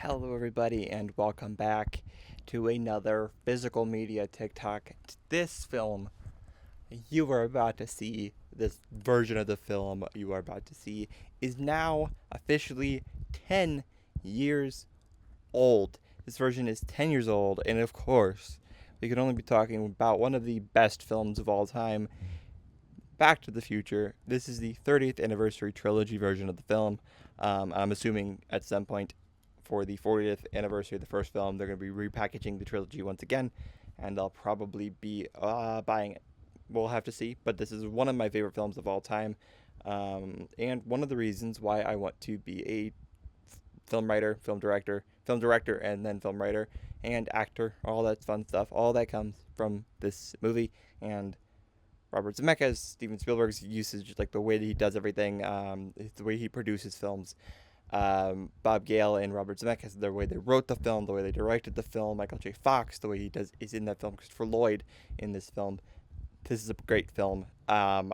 Hello, everybody, and welcome back to another physical media TikTok. This film you are about to see, this version of the film you are about to see, is now officially 10 years old. This version is 10 years old, and of course, we can only be talking about one of the best films of all time, Back to the Future. This is the 30th anniversary trilogy version of the film. I'm assuming at some point for the 40th anniversary of the first film, they're going to be repackaging the trilogy once again, and I'll probably be buying it. We'll have to see, but this is one of my favorite films of all time, and one of the reasons why I want to be a film writer, film director, and then film writer and actor. All that fun stuff. All that comes from this movie, and Robert Zemeckis, Steven Spielberg's usage, like the way that he does everything, the way he produces films. Bob Gale and Robert Zemeckis, the way they wrote the film, the way they directed the film. Michael J. Fox, the way he does is in that film. Christopher Lloyd in this film. This is a great film. I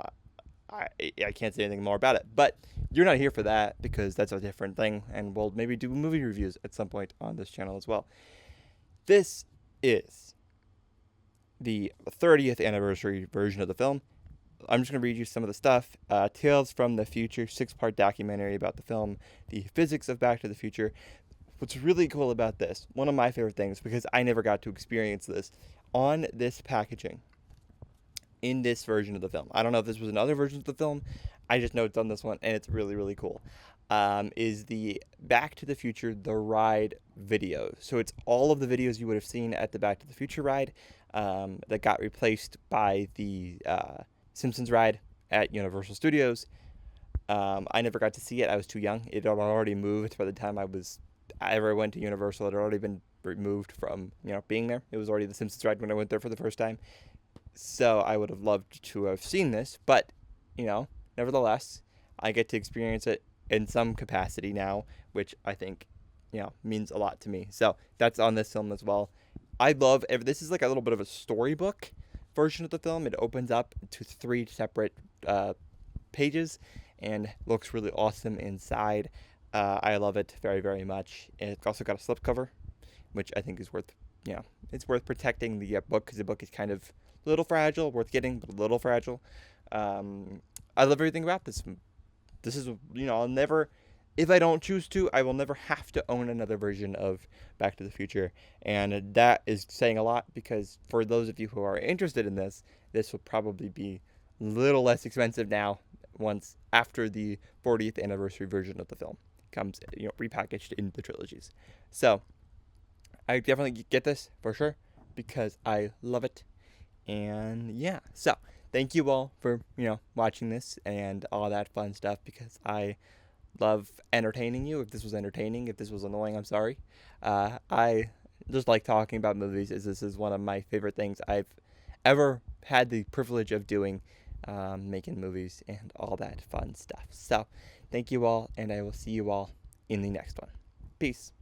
can't say anything more about it, but you're not here for that because that's a different thing, and we'll maybe do movie reviews at some point on this channel as well. This is the 30th anniversary version of the film. I'm just going to read you some of the stuff. Tales from the Future, 6-part documentary about the film, the physics of Back to the Future. What's really cool about this, one of my favorite things, because I never got to experience this, on this packaging, in this version of the film, I don't know if this was in other versions of the film, I just know it's on this one, and it's really, really cool, is the Back to the Future, the ride video. So it's all of the videos you would have seen at the Back to the Future ride that got replaced by the Simpsons ride at Universal Studios. I never got to see it. I was too young. It had already moved by the time I ever went to Universal. It had already been removed from being there. It was already the Simpsons ride when I went there for the first time. So I would have loved to have seen this, but nevertheless, I get to experience it in some capacity now, which I think means a lot to me. So that's on this film as well. I love this is like a little bit of a storybook version of the film. It opens up to 3 separate pages and looks really awesome inside. I love it very, very much. And it's also got a slipcover, which I think is worth, it's worth protecting the book, because the book is kind of a little fragile, worth getting, but a little fragile. I love everything about this. This is, I'll never, if I don't choose to, I will never have to own another version of Back to the Future. And that is saying a lot, because for those of you who are interested in this will probably be a little less expensive now once after the 40th anniversary version of the film comes, repackaged in the trilogies. So I definitely get this for sure because I love it. And yeah, so thank you all for, watching this and all that fun stuff, because I love entertaining you. If this was entertaining, if this was annoying, I'm sorry. I just like talking about movies, as this is one of my favorite things I've ever had the privilege of doing, making movies and all that fun stuff. So thank you all, and I will see you all in the next one. Peace.